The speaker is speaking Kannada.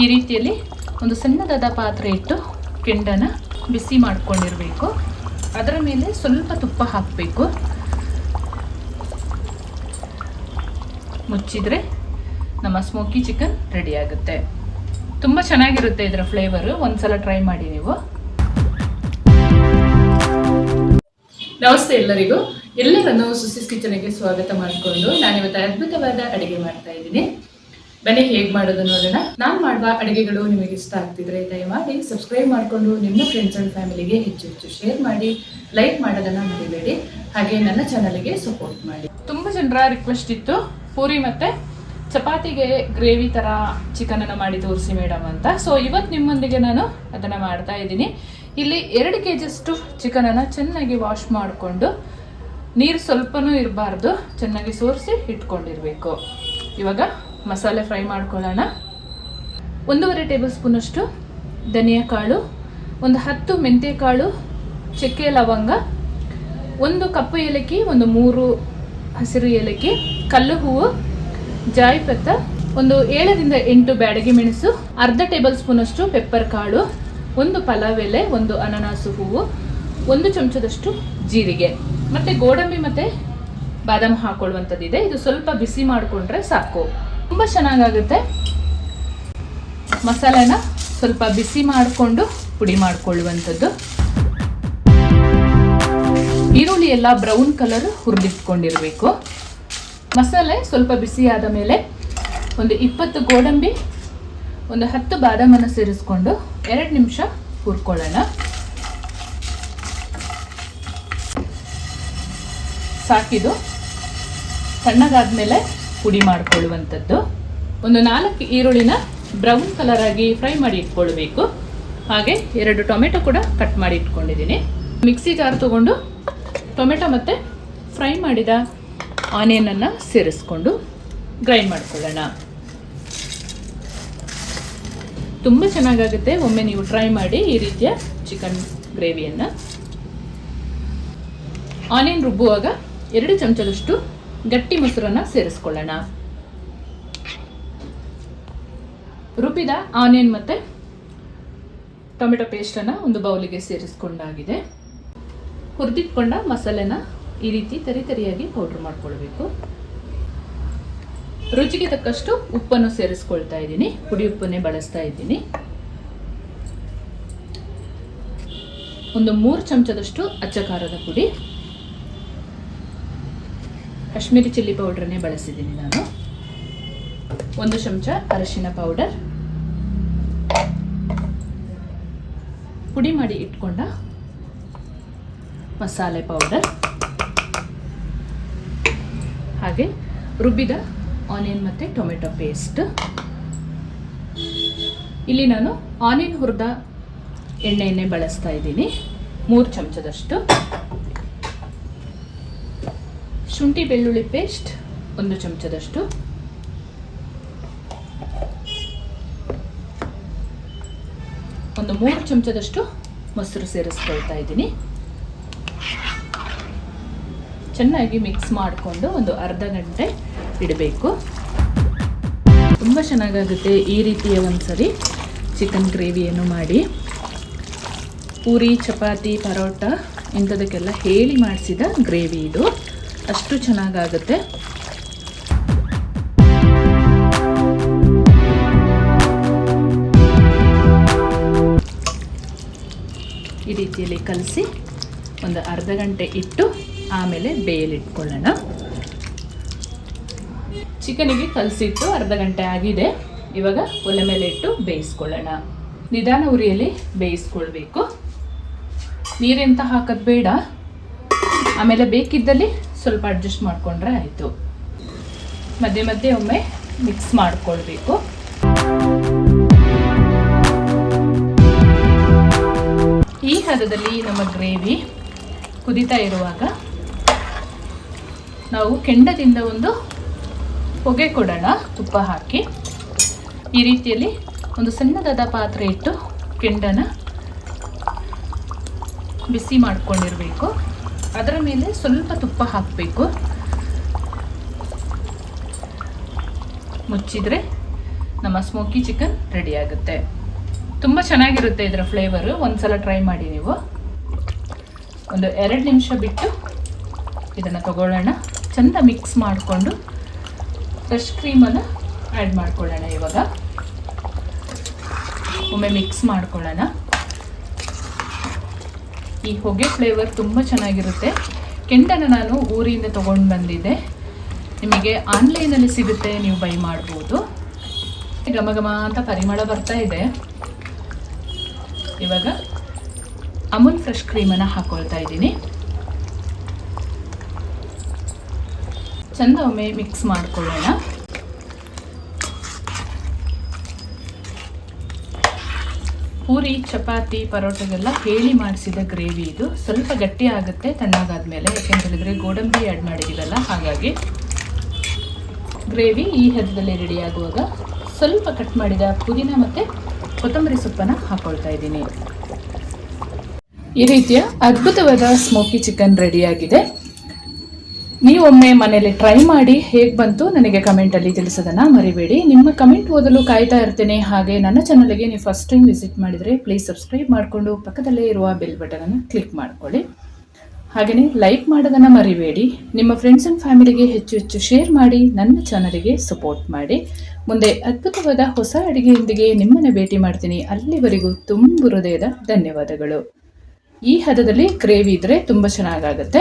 ಈ ರೀತಿಯಲ್ಲಿ ಒಂದು ಸಣ್ಣದಾದ ಪಾತ್ರೆ ಇಟ್ಟು ಕೆಂಡನ ಬಿಸಿ ಮಾಡ್ಕೊಂಡಿರಬೇಕು. ಅದರ ಮೇಲೆ ಸ್ವಲ್ಪ ತುಪ್ಪ ಹಾಕಬೇಕು. ಮುಚ್ಚಿದ್ರೆ ನಮ್ಮ ಸ್ಮೋಕಿ ಚಿಕನ್ ರೆಡಿ ಆಗುತ್ತೆ. ತುಂಬ ಚೆನ್ನಾಗಿರುತ್ತೆ ಇದರ ಫ್ಲೇವರು. ಒಂದ್ಸಲ ಟ್ರೈ ಮಾಡಿ ನೀವು. ನಮಸ್ತೆ ಎಲ್ಲರಿಗೂ. ಎಲ್ಲರನ್ನು ಸುಸಿಸ್ ಕಿಚನ್ಗೆ ಸ್ವಾಗತ ಮಾಡಿಕೊಂಡು ನಾನಿವತ್ತು ಅದ್ಭುತವಾದ ಅಡುಗೆ ಮಾಡ್ತಾ ಇದ್ದೀನಿ. ಬನ್ನಿ ಹೇಗೆ ಮಾಡೋದು ನೋಡೋಣ. ನಾನು ಮಾಡುವ ಅಡುಗೆಗಳು ನಿಮಗೆ ಇಷ್ಟ ಆಗ್ತಿದ್ರೆ ದಯಮಾಡಿ ಸಬ್ಸ್ಕ್ರೈಬ್ ಮಾಡಿಕೊಂಡು ನಿಮ್ಮ ಫ್ರೆಂಡ್ಸ್ ಆ್ಯಂಡ್ ಫ್ಯಾಮಿಲಿಗೆ ಹೆಚ್ಚು ಶೇರ್ ಮಾಡಿ, ಲೈಕ್ ಮಾಡೋದನ್ನು ಮರಿಬೇಡಿ. ಹಾಗೆ ನನ್ನ ಚಾನಲ್ಗೆ ಸಪೋರ್ಟ್ ಮಾಡಿ. ತುಂಬ ಜನರ ರಿಕ್ವೆಸ್ಟ್ ಇತ್ತು ಪೂರಿ ಮತ್ತು ಚಪಾತಿಗೆ ಗ್ರೇವಿ ಥರ ಚಿಕನನ್ನು ಮಾಡಿ ತೋರಿಸಿ ಮೇಡಮ್ ಅಂತ. ಸೊ ಇವತ್ತು ನಿಮ್ಮೊಂದಿಗೆ ನಾನು ಅದನ್ನು ಮಾಡ್ತಾ ಇದ್ದೀನಿ. ಇಲ್ಲಿ 2 kg ಚಿಕನನ್ನು ಚೆನ್ನಾಗಿ ವಾಶ್ ಮಾಡಿಕೊಂಡು ನೀರು ಸ್ವಲ್ಪನೂ ಇರಬಾರ್ದು, ಚೆನ್ನಾಗಿ ಸೋರಿಸಿ ಇಟ್ಕೊಂಡಿರಬೇಕು. ಇವಾಗ ಮಸಾಲೆ ಫ್ರೈ ಮಾಡ್ಕೊಳ್ಳೋಣ. 1.5 ಟೇಬಲ್ ಸ್ಪೂನಷ್ಟು ಧನಿಯಾ ಕಾಳು, ಒಂದು 10 ಮೆಂತ್ಯ ಕಾಳು, ಚಕ್ಕೆ ಲವಂಗ, 1 ಕಪ್ಪು ಏಲಕ್ಕಿ, ಒಂದು 3 ಹಸಿರು ಏಲಕ್ಕಿ, ಕಲ್ಲು ಹೂವು, ಜಾಯಿಪತ್ತ, ಒಂದು 7 ರಿಂದ 8 ಬ್ಯಾಡಗಿ ಮೆಣಸು, ಅರ್ಧ ಟೇಬಲ್ ಸ್ಪೂನಷ್ಟು ಪೆಪ್ಪರ್ ಕಾಳು, 1 ಪಲಾವ್ ಎಲೆ, 1 ಅನಾನಸು ಹೂವು, 1 ಚಮಚದಷ್ಟು ಜೀರಿಗೆ, ಮತ್ತು ಗೋಡಂಬಿ ಮತ್ತು ಬಾದಾಮ್ ಹಾಕೊಳ್ಳುವಂಥದ್ದಿದೆ. ಇದು ಸ್ವಲ್ಪ ಬಿಸಿ ಮಾಡಿಕೊಂಡ್ರೆ ಸಾಕು, ತುಂಬ ಚೆನ್ನಾಗಾಗುತ್ತೆ. ಮಸಾಲೆನ ಸ್ವಲ್ಪ ಬಿಸಿ ಮಾಡಿಕೊಂಡು ಪುಡಿ ಮಾಡಿಕೊಳ್ಳುವಂಥದ್ದು. ಈರುಳ್ಳಿ ಎಲ್ಲ ಬ್ರೌನ್ ಕಲರ್ ಹುರಿದಿಟ್ಕೊಂಡಿರಬೇಕು. ಮಸಾಲೆ ಸ್ವಲ್ಪ ಬಿಸಿ ಆದ ಮೇಲೆ ಒಂದು 20 ಗೋಡಂಬಿ, ಒಂದು 10 ಬಾದಾಮನ್ನು ಸೇರಿಸ್ಕೊಂಡು 2 ನಿಮಿಷ ಹುರ್ಕೊಳ್ಳೋಣ. ಸಾಕಿದು ತಣ್ಣಗಾದ್ಮೇಲೆ ಪುಡಿ ಮಾಡಿಕೊಳ್ಳುವಂಥದ್ದು. ಒಂದು 4 ಈರುಳ್ಳಿನ ಬ್ರೌನ್ ಕಲರ್ ಆಗಿ ಫ್ರೈ ಮಾಡಿ ಇಟ್ಕೊಳ್ಬೇಕು. ಹಾಗೆ 2 ಟೊಮೆಟೊ ಕೂಡ ಕಟ್ ಮಾಡಿ ಇಟ್ಕೊಂಡಿದ್ದೀನಿ. ಮಿಕ್ಸಿ ಜಾರ್ ತಗೊಂಡು ಟೊಮೆಟೊ ಮತ್ತು ಫ್ರೈ ಮಾಡಿದ ಆನಿಯನನ್ನು ಸೇರಿಸ್ಕೊಂಡು ಗ್ರೈಂಡ್ ಮಾಡ್ಕೊಳ್ಳೋಣ. ತುಂಬ ಚೆನ್ನಾಗಾಗುತ್ತೆ. ಒಮ್ಮೆ ನೀವು ಟ್ರೈ ಮಾಡಿ ಈ ರೀತಿಯ ಚಿಕನ್ ಗ್ರೇವಿಯನ್ನು. ಆನಿಯನ್ ರುಬ್ಬುವಾಗ 2 ಚಮಚದಷ್ಟು ಗಟ್ಟಿ ಮೊಸರನ್ನು ಸೇರಿಸ್ಕೊಳ್ಳೋಣ. ರುಬ್ಬಿದ ಆನಿಯನ್ ಮತ್ತು ಟೊಮೆಟೊ ಪೇಸ್ಟನ್ನು ಒಂದು ಬೌಲಿಗೆ ಸೇರಿಸ್ಕೊಂಡಾಗಿದೆ. ಹುರಿದಿಟ್ಕೊಂಡ ಮಸಾಲೆನ ಈ ರೀತಿ ತರಿಯಾಗಿ ಪೌಡ್ರ್ ಮಾಡ್ಕೊಳ್ಬೇಕು. ರುಚಿಗೆ ತಕ್ಕಷ್ಟು ಉಪ್ಪನ್ನು ಸೇರಿಸ್ಕೊಳ್ತಾ ಇದ್ದೀನಿ. ಪುಡಿ ಉಪ್ಪನ್ನೇ ಬಳಸ್ತಾ ಇದ್ದೀನಿ. ಒಂದು 3 ಚಮಚದಷ್ಟು ಅಚ್ಚ ಖಾರದ ಪುಡಿ, ಕಾಶ್ಮೀರಿ ಚಿಲ್ಲಿ ಪೌಡ್ರನ್ನೇ ಬಳಸಿದ್ದೀನಿ ನಾನು. 1 ಚಮಚ ಅರಿಶಿನ ಪೌಡರ್, ಪುಡಿ ಮಾಡಿ ಇಟ್ಕೊಂಡ ಮಸಾಲೆ ಪೌಡರ್, ಹಾಗೆ ರುಬ್ಬಿದ ಆನಿಯನ್ ಮತ್ತು ಟೊಮೆಟೊ ಪೇಸ್ಟ್. ಇಲ್ಲಿ ನಾನು ಆನಿಯನ್ ಹುರಿದ ಎಣ್ಣೆಯನ್ನೇ ಬಳಸ್ತಾ ಇದ್ದೀನಿ. 3 ಚಮಚದಷ್ಟು ಶುಂಠಿ ಬೆಳ್ಳುಳ್ಳಿ ಪೇಸ್ಟ್, 1 ಚಮಚದಷ್ಟು ಒಂದು 3 ಚಮಚದಷ್ಟು ಮೊಸರು ಸೇರಿಸ್ಕೊಳ್ತಾ ಇದ್ದೀನಿ. ಚೆನ್ನಾಗಿ ಮಿಕ್ಸ್ ಮಾಡಿಕೊಂಡು ಒಂದು ಅರ್ಧ ಗಂಟೆ ಇಡಬೇಕು. ತುಂಬ ಚೆನ್ನಾಗಾಗುತ್ತೆ ಈ ರೀತಿಯ ಒಂದ್ಸರಿ ಚಿಕನ್ ಗ್ರೇವಿಯನ್ನು ಮಾಡಿ. ಪೂರಿ, ಚಪಾತಿ, ಪರೋಟ ಇಂಥದಕ್ಕೆಲ್ಲ ಹೇಳಿ ಮಾಡಿಸಿದ ಗ್ರೇವಿ ಇದು. ಅಷ್ಟು ಚೆನ್ನಾಗಾಗುತ್ತೆ. ಈ ರೀತಿಯಲ್ಲಿ ಕಲಸಿ ಒಂದು ಅರ್ಧ ಗಂಟೆ ಇಟ್ಟು ಆಮೇಲೆ ಬೇಯಲಿಟ್ಕೊಳ್ಳೋಣ. ಚಿಕನಿಗೆ ಕಲಸಿಟ್ಟು ಅರ್ಧ ಗಂಟೆ ಆಗಿದೆ. ಇವಾಗ ಒಲೆ ಮೇಲೆ ಇಟ್ಟು ಬೇಯಿಸ್ಕೊಳ್ಳೋಣ. ನಿಧಾನ ಉರಿಯಲ್ಲಿ ಬೇಯಿಸ್ಕೊಳ್ಬೇಕು. ನೀರೆಂತ ಹಾಕೋದು ಬೇಡ. ಆಮೇಲೆ ಬೇಕಿದ್ದಲ್ಲಿ ಸ್ವಲ್ಪ ಅಡ್ಜಸ್ಟ್ ಮಾಡಿಕೊಂಡ್ರೆ ಆಯಿತು. ಮಧ್ಯೆ ಮಧ್ಯೆ ಒಮ್ಮೆ ಮಿಕ್ಸ್ ಮಾಡಿಕೊಳ್ಬೇಕು. ಈ ಹದದಲ್ಲಿ ನಮ್ಮ ಗ್ರೇವಿ ಕುದೀತಾ ಇರುವಾಗ ನಾವು ಕೆಂಡದಿಂದ ಒಂದು ಹೊಗೆ ಕೊಡೋಣ. ತುಪ್ಪ ಹಾಕಿ ಈ ರೀತಿಯಲ್ಲಿ ಒಂದು ಸಣ್ಣದಾದ ಪಾತ್ರೆ ಇಟ್ಟು ಕೆಂಡನ ಬಿಸಿ ಮಾಡ್ಕೊಂಡಿರಬೇಕು. ಅದರ ಮೇಲೆ ಸ್ವಲ್ಪ ತುಪ್ಪ ಹಾಕಬೇಕು. ಮುಚ್ಚಿದರೆ ನಮ್ಮ ಸ್ಮೋಕಿ ಚಿಕನ್ ರೆಡಿ ಆಗುತ್ತೆ. ತುಂಬ ಚೆನ್ನಾಗಿರುತ್ತೆ ಇದರ ಫ್ಲೇವರು. ಒಂದ್ಸಲ ಟ್ರೈ ಮಾಡಿ ನೀವು. ಒಂದು 2 ನಿಮಿಷ ಬಿಟ್ಟು ಇದನ್ನು ತಗೊಳ್ಳೋಣ. ಚೆಂದ ಮಿಕ್ಸ್ ಮಾಡಿಕೊಂಡು ಫ್ರೆಶ್ ಕ್ರೀಮನ್ನು ಆ್ಯಡ್ ಮಾಡ್ಕೊಳ್ಳೋಣ. ಇವಾಗ ಒಮ್ಮೆ ಮಿಕ್ಸ್ ಮಾಡ್ಕೊಳ್ಳೋಣ. ಈ ಹೊಗೆ ಫ್ಲೇವರ್ ತುಂಬ ಚೆನ್ನಾಗಿರುತ್ತೆ. ಕೆಂಡನ ನಾನು ಊರಿಂದ ತೊಗೊಂಡು ಬಂದಿದ್ದೆ. ನಿಮಗೆ ಆನ್ಲೈನಲ್ಲಿ ಸಿಗುತ್ತೆ, ನೀವು ಬೈ ಮಾಡ್ಬೋದು. ಘಮ ಘಮ ಅಂತ ಪರಿಮಳ ಬರ್ತಾ ಇದೆ. ಇವಾಗ ಅಮೂಲ್ ಫ್ರೆಶ್ ಕ್ರೀಮನ್ನು ಹಾಕೊಳ್ತಾ ಇದ್ದೀನಿ. ಚೆಂದ ಒಮ್ಮೆ ಮಿಕ್ಸ್ ಮಾಡ್ಕೊಳ್ಳೋಣ. ಪೂರಿ, ಚಪಾತಿ, ಪರೋಟಗೆಲ್ಲ ಹೇಳಿ ಮಾಡಿಸಿದ ಗ್ರೇವಿ ಇದು. ಸ್ವಲ್ಪ ಗಟ್ಟಿ ಆಗುತ್ತೆ ತಣ್ಣಗಾದ್ಮೇಲೆ, ಯಾಕೆಂತೇಳಿದರೆ ಗೋಡಂಬಿ ಆ್ಯಡ್ ಮಾಡಿದ್ದೀವಲ್ಲ, ಹಾಗಾಗಿ ಗ್ರೇವಿ ಈ ಹದದಲ್ಲಿ ರೆಡಿ ಆಗುವಾಗ ಸ್ವಲ್ಪ ಕಟ್ ಮಾಡಿದ ಪುದೀನ ಮತ್ತು ಕೊತ್ತಂಬರಿ ಸೊಪ್ಪನ್ನು ಹಾಕ್ಕೊಳ್ತಾ ಇದ್ದೀನಿ. ಈ ರೀತಿಯ ಅದ್ಭುತವಾದ ಸ್ಮೋಕಿ ಚಿಕನ್ ರೆಡಿಯಾಗಿದೆ. ನೀವೊಮ್ಮೆ ಮನೆಯಲ್ಲಿ ಟ್ರೈ ಮಾಡಿ ಹೇಗೆ ಬಂತು ನನಗೆ ಕಮೆಂಟಲ್ಲಿ ತಿಳಿಸೋದನ್ನು ಮರಿಬೇಡಿ. ನಿಮ್ಮ ಕಮೆಂಟ್ ಓದಲು ಕಾಯ್ತಾ ಇರ್ತೇನೆ. ಹಾಗೆ ನನ್ನ ಚಾನಲ್ಗೆ ನೀವು ಫಸ್ಟ್ ಟೈಮ್ ವಿಸಿಟ್ ಮಾಡಿದರೆ ಪ್ಲೀಸ್ ಸಬ್ಸ್ಕ್ರೈಬ್ ಮಾಡಿಕೊಂಡು ಪಕ್ಕದಲ್ಲೇ ಇರುವ ಬೆಲ್ ಬಟನನ್ನು ಕ್ಲಿಕ್ ಮಾಡ್ಕೊಳ್ಳಿ. ಹಾಗೆಯೇ ಲೈಕ್ ಮಾಡೋದನ್ನು ಮರಿಬೇಡಿ. ನಿಮ್ಮ ಫ್ರೆಂಡ್ಸ್ ಆ್ಯಂಡ್ ಫ್ಯಾಮಿಲಿಗೆ ಹೆಚ್ಚು ಹೆಚ್ಚು ಶೇರ್ ಮಾಡಿ ನನ್ನ ಚಾನಲ್ಗೆ ಸಪೋರ್ಟ್ ಮಾಡಿ. ಮುಂದೆ ಅದ್ಭುತವಾದ ಹೊಸ ಅಡುಗೆಯೊಂದಿಗೆ ನಿಮ್ಮನ್ನು ಭೇಟಿ ಮಾಡ್ತೀನಿ. ಅಲ್ಲಿವರೆಗೂ ತುಂಬ ಹೃದಯದ ಧನ್ಯವಾದಗಳು. ಈ ಹದದಲ್ಲಿ ಗ್ರೇವಿ ಇದ್ದರೆ ತುಂಬ ಚೆನ್ನಾಗಾಗುತ್ತೆ.